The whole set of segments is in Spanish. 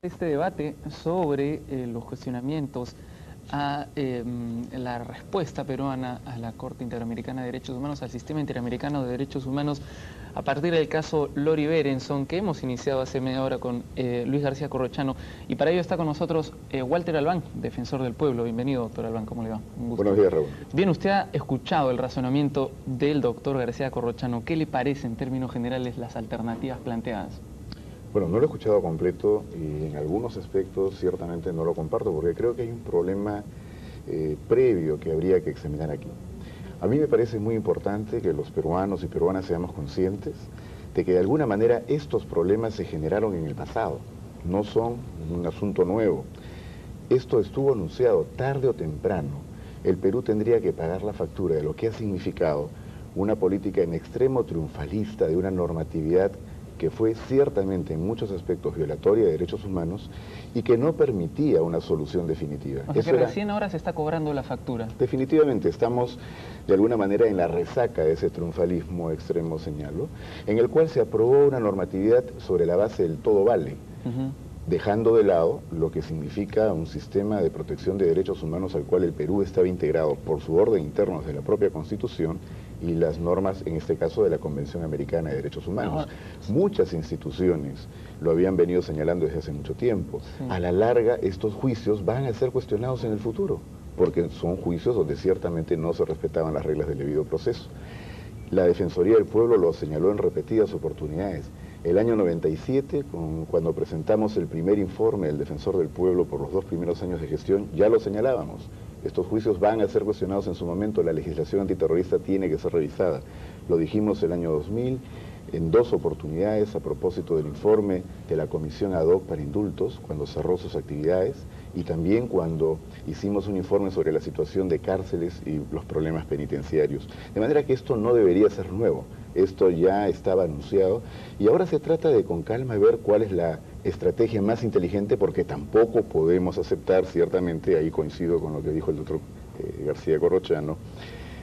Este debate sobre los cuestionamientos a la respuesta peruana a la Corte Interamericana de Derechos Humanos, al Sistema Interamericano de Derechos Humanos, a partir del caso Lori Berenson, que hemos iniciado hace media hora con Luis García Corrochano. Y para ello está con nosotros Walter Albán, defensor del pueblo. Bienvenido, doctor Albán, ¿cómo le va? Un gusto. Buenos días, Raúl. Bien, usted ha escuchado el razonamiento del doctor García Corrochano. ¿Qué le parece en términos generales las alternativas planteadas? Bueno, no lo he escuchado completo y en algunos aspectos ciertamente no lo comparto porque creo que hay un problema previo que habría que examinar aquí. A mí me parece muy importante que los peruanos y peruanas seamos conscientes de que de alguna manera estos problemas se generaron en el pasado, no son un asunto nuevo. Esto estuvo anunciado tarde o temprano. El Perú tendría que pagar la factura de lo que ha significado una política en extremo triunfalista de una normatividad que fue ciertamente en muchos aspectos violatoria de derechos humanos y que no permitía una solución definitiva. O sea que recién ahora se está cobrando la factura. Definitivamente estamos de alguna manera en la resaca de ese triunfalismo extremo, señalo, en el cual se aprobó una normatividad sobre la base del todo vale, dejando de lado lo que significa un sistema de protección de derechos humanos al cual el Perú estaba integrado por su orden interno de la propia Constitución y las normas, en este caso, de la Convención Americana de Derechos Humanos. Muchas instituciones lo habían venido señalando desde hace mucho tiempo. Sí. A la larga, estos juicios van a ser cuestionados en el futuro, porque son juicios donde ciertamente no se respetaban las reglas del debido proceso. La Defensoría del Pueblo lo señaló en repetidas oportunidades. El año 97, cuando presentamos el primer informe del Defensor del Pueblo por los 2 primeros años de gestión, ya lo señalábamos. Estos juicios van a ser cuestionados en su momento, la legislación antiterrorista tiene que ser revisada. Lo dijimos el año 2000, en 2 oportunidades a propósito del informe de la Comisión Ad Hoc para Indultos, cuando cerró sus actividades, y también cuando hicimos un informe sobre la situación de cárceles y los problemas penitenciarios. De manera que esto no debería ser nuevo, esto ya estaba anunciado, y ahora se trata de con calma ver cuál es la estrategia más inteligente, porque tampoco podemos aceptar, ciertamente, ahí coincido con lo que dijo el doctor García Corrochano,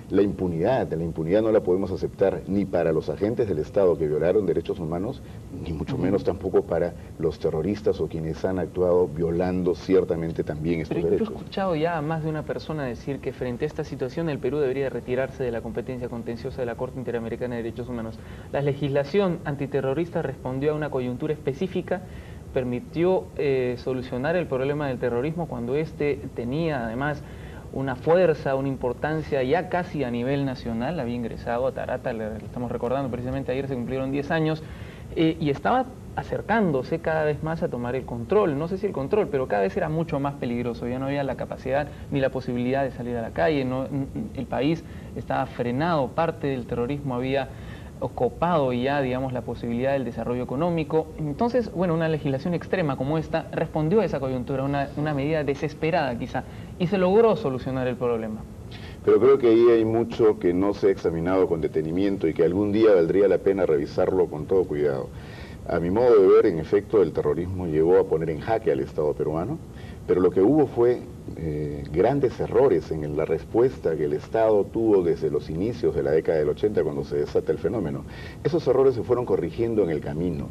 la impunidad no la podemos aceptar ni para los agentes del Estado que violaron derechos humanos, ni mucho menos tampoco para los terroristas o quienes han actuado violando ciertamente también estos derechos. Yo he escuchado ya a más de una persona decir que frente a esta situación el Perú debería retirarse de la competencia contenciosa de la Corte Interamericana de Derechos Humanos. La legislación antiterrorista respondió a una coyuntura específica, permitió solucionar el problema del terrorismo cuando este tenía además una fuerza, una importancia ya casi a nivel nacional. Había ingresado a Tarata, le estamos recordando precisamente ayer, se cumplieron 10 años, y estaba acercándose cada vez más a tomar el control, no sé si el control, pero cada vez era mucho más peligroso, ya no había la capacidad ni la posibilidad de salir a la calle, el país estaba frenado, parte del terrorismo había copado ya, digamos, la posibilidad del desarrollo económico. Entonces, bueno, una legislación extrema como esta respondió a esa coyuntura, una medida desesperada quizá, y se logró solucionar el problema. Pero creo que ahí hay mucho que no se ha examinado con detenimiento y que algún día valdría la pena revisarlo con todo cuidado. A mi modo de ver, en efecto, el terrorismo llegó a poner en jaque al Estado peruano, pero lo que hubo fue grandes errores en la respuesta que el Estado tuvo desde los inicios de la década del 80 cuando se desata el fenómeno. Esos errores se fueron corrigiendo en el camino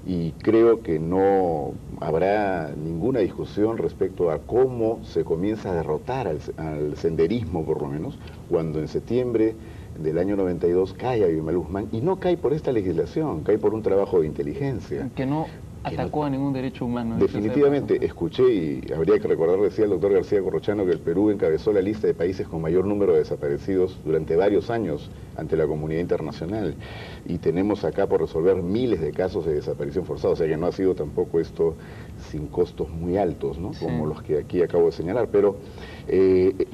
y creo que no habrá ninguna discusión respecto a cómo se comienza a derrotar al senderismo, por lo menos, cuando en septiembre del año 92 cae Abimael Guzmán, y no cae por esta legislación, cae por un trabajo de inteligencia. Que no atacó a ningún derecho humano. Definitivamente, escuché, y habría que recordar, decía el doctor García Corrochano, que el Perú encabezó la lista de países con mayor número de desaparecidos durante varios años ante la comunidad internacional, y tenemos acá por resolver miles de casos de desaparición forzada, o sea que no ha sido tampoco esto sin costos muy altos, ¿no? Como los que aquí acabo de señalar, pero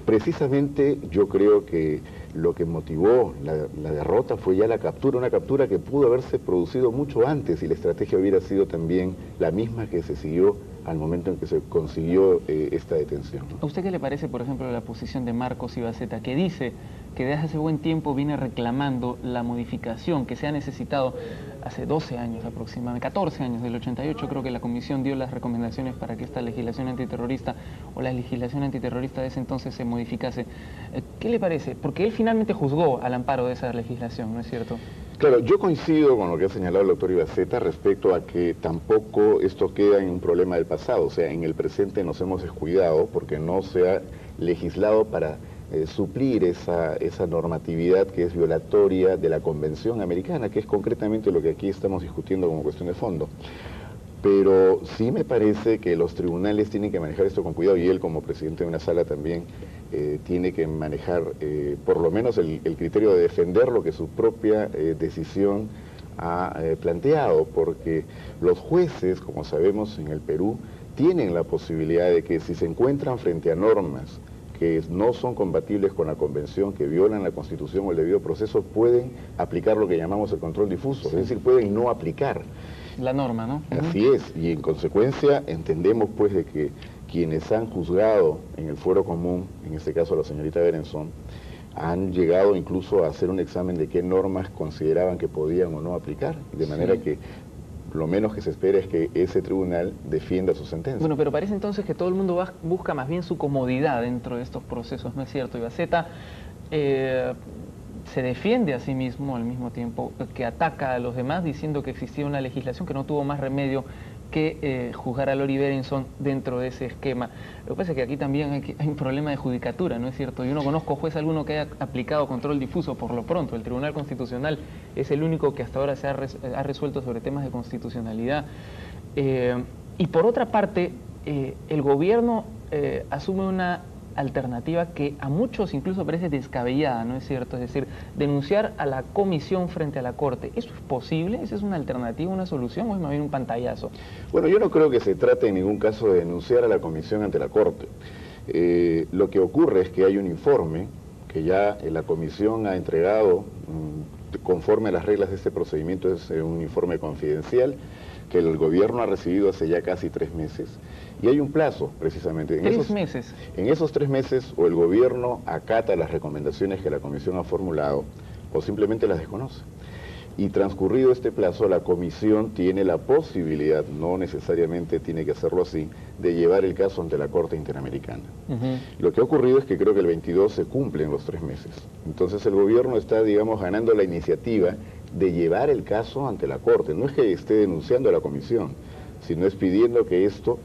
precisamente yo creo que lo que motivó la derrota fue ya la captura, una captura que pudo haberse producido mucho antes y la estrategia hubiera sido también la misma que se siguió al momento en que se consiguió esta detención, ¿no? ¿A usted qué le parece, por ejemplo, la posición de Marcos Ibaceta, que dice que desde hace buen tiempo viene reclamando la modificación que se ha necesitado hace 12 años aproximadamente, 14 años, del 88 creo que la Comisión dio las recomendaciones para que esta legislación antiterrorista o la legislación antiterrorista de ese entonces se modificase? ¿Qué le parece? Porque él finalmente juzgó al amparo de esa legislación, ¿no es cierto? Claro, yo coincido con lo que ha señalado el doctor Ibaceta respecto a que tampoco esto queda en un problema del pasado, o sea, en el presente nos hemos descuidado porque no se ha legislado para suplir esa normatividad que es violatoria de la Convención Americana, que es concretamente lo que aquí estamos discutiendo como cuestión de fondo. Pero sí me parece que los tribunales tienen que manejar esto con cuidado, y él como presidente de una sala también tiene que manejar por lo menos el criterio de defender lo que su propia decisión ha planteado, porque los jueces, como sabemos en el Perú, tienen la posibilidad de que si se encuentran frente a normas que no son compatibles con la Convención, que violan la Constitución o el debido proceso, pueden aplicar lo que llamamos el control difuso, es decir, pueden no aplicar la norma, ¿no? Así es, y en consecuencia entendemos pues de que quienes han juzgado en el fuero común, en este caso la señorita Berenson, han llegado incluso a hacer un examen de qué normas consideraban que podían o no aplicar, de manera que lo menos que se espera es que ese tribunal defienda su sentencia. Bueno, pero parece entonces que todo el mundo busca más bien su comodidad dentro de estos procesos, ¿no es cierto? Ibaceta se defiende a sí mismo al mismo tiempo que ataca a los demás diciendo que existía una legislación que no tuvo más remedio que juzgar a Lori Berenson dentro de ese esquema. Lo que pasa es que aquí también hay un problema de judicatura, ¿no es cierto? Yo no conozco juez alguno que haya aplicado control difuso por lo pronto. El Tribunal Constitucional es el único que hasta ahora se ha resuelto sobre temas de constitucionalidad. Y por otra parte, el gobierno asume una alternativa que a muchos incluso parece descabellada, ¿no es cierto? Es decir, denunciar a la comisión frente a la Corte. ¿Eso es posible? ¿Esa es una alternativa, una solución o es más bien un pantallazo? Bueno, yo no creo que se trate en ningún caso de denunciar a la comisión ante la Corte. Lo que ocurre es que hay un informe que ya la comisión ha entregado conforme a las reglas de este procedimiento, es un informe confidencial que el gobierno ha recibido hace ya casi 3 meses. Y hay un plazo, precisamente. En ¿3 meses? En esos 3 meses, o el gobierno acata las recomendaciones que la comisión ha formulado, o simplemente las desconoce. Y transcurrido este plazo, la comisión tiene la posibilidad, no necesariamente tiene que hacerlo así, de llevar el caso ante la Corte Interamericana. Lo que ha ocurrido es que creo que el 22 se cumplen los 3 meses. Entonces el gobierno está, digamos, ganando la iniciativa de llevar el caso ante la Corte. No es que esté denunciando a la comisión, sino es pidiendo que esto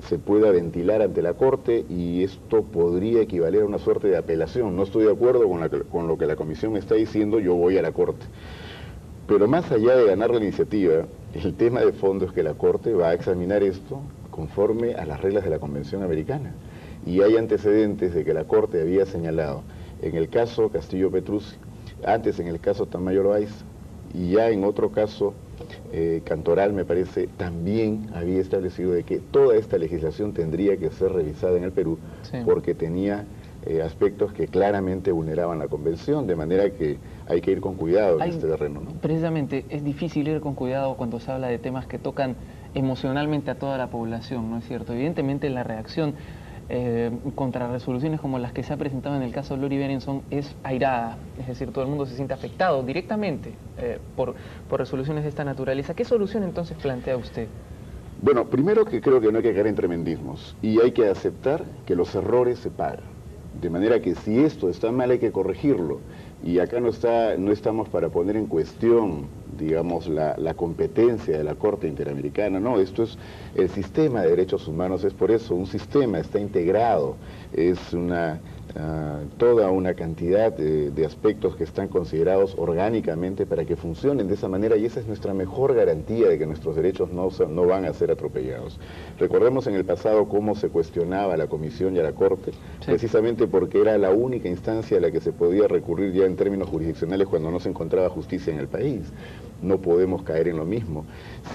se pueda ventilar ante la Corte, y esto podría equivaler a una suerte de apelación. No estoy de acuerdo con lo que la comisión me está diciendo, yo voy a la Corte. Pero más allá de ganar la iniciativa, el tema de fondo es que la Corte va a examinar esto conforme a las reglas de la Convención Americana. Y hay antecedentes de que la Corte había señalado, en el caso Castillo Petrucci, antes en el caso Tamayo Loaiz, y ya en otro caso, Cantoral me parece, también había establecido de que toda esta legislación tendría que ser revisada en el Perú, porque tenía aspectos que claramente vulneraban la Convención, de manera que hay que ir con cuidado en este terreno, ¿no? Precisamente, es difícil ir con cuidado cuando se habla de temas que tocan emocionalmente a toda la población, ¿no es cierto? Evidentemente la reacción contra resoluciones como las que se ha presentado en el caso de Lori Berenson es airada, es decir, todo el mundo se siente afectado directamente por resoluciones de esta naturaleza. ¿Qué solución entonces plantea usted? Bueno, primero que creo que no hay que caer en tremendismos y hay que aceptar que los errores se pagan. De manera que si esto está mal hay que corregirlo, y acá no estamos para poner en cuestión, digamos, la competencia de la Corte Interamericana, no, esto es el sistema de derechos humanos, es por eso un sistema, está integrado, es toda una cantidad de aspectos que están considerados orgánicamente para que funcionen de esa manera, y esa es nuestra mejor garantía de que nuestros derechos no van a ser atropellados. Recordemos en el pasado cómo se cuestionaba a la Comisión y a la Corte, precisamente porque era la única instancia a la que se podía recurrir ya en términos jurisdiccionales cuando no se encontraba justicia en el país. No podemos caer en lo mismo.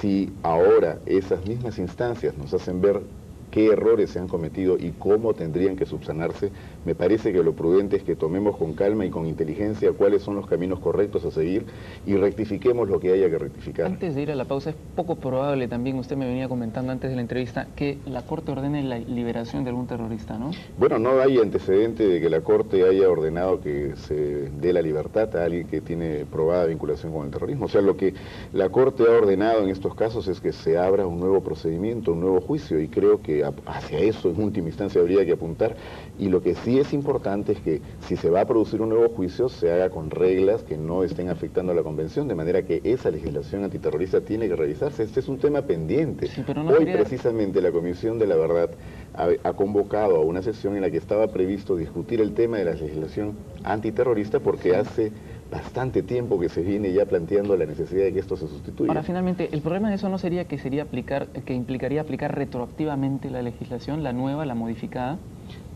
Si ahora esas mismas instancias nos hacen ver qué errores se han cometido y cómo tendrían que subsanarse, me parece que lo prudente es que tomemos con calma y con inteligencia cuáles son los caminos correctos a seguir y rectifiquemos lo que haya que rectificar. Antes de ir a la pausa, es poco probable también, usted me venía comentando antes de la entrevista, que la Corte ordene la liberación de algún terrorista, ¿no? Bueno, no hay antecedente de que la Corte haya ordenado que se dé la libertad a alguien que tiene probada vinculación con el terrorismo. O sea, lo que la Corte ha ordenado en estos casos es que se abra un nuevo procedimiento, un nuevo juicio, y creo que que hacia eso en última instancia habría que apuntar, y lo que sí es importante es que si se va a producir un nuevo juicio se haga con reglas que no estén afectando a la Convención, de manera que esa legislación antiterrorista tiene que revisarse. Este es un tema pendiente. Sí, pero no Hoy sería... precisamente la Comisión de la Verdad ha convocado a una sesión en la que estaba previsto discutir el tema de la legislación antiterrorista, porque hace bastante tiempo que se viene ya planteando la necesidad de que esto se sustituya. Ahora, finalmente, el problema de eso no sería que implicaría aplicar retroactivamente la legislación, la nueva, la modificada,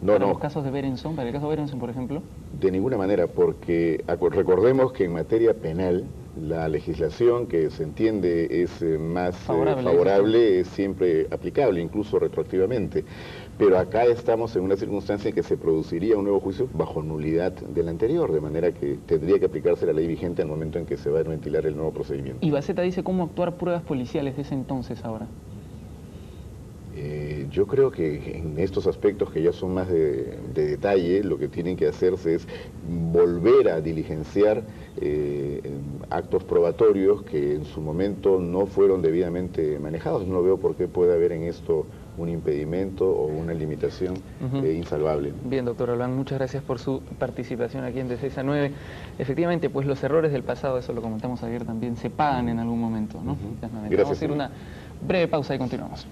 para los casos de Berenson, para el caso de Berenson, por ejemplo. De ninguna manera, porque recordemos que en materia penal la legislación que se entiende es más favorable es siempre aplicable, incluso retroactivamente. Pero acá estamos en una circunstancia en que se produciría un nuevo juicio bajo nulidad del anterior, de manera que tendría que aplicarse la ley vigente al momento en que se va a ventilar el nuevo procedimiento. Y Baceta dice cómo actuar pruebas policiales de ese entonces ahora. Yo creo que en estos aspectos que ya son más de detalle, lo que tienen que hacerse es volver a diligenciar actos probatorios que en su momento no fueron debidamente manejados. No veo por qué puede haber en esto un impedimento o una limitación insalvable. Bien, doctor Olván, muchas gracias por su participación aquí en De 6 a 9. Efectivamente, pues los errores del pasado, eso lo comentamos ayer también, se pagan en algún momento, ¿no? Gracias. Vamos a ir una breve pausa y continuamos.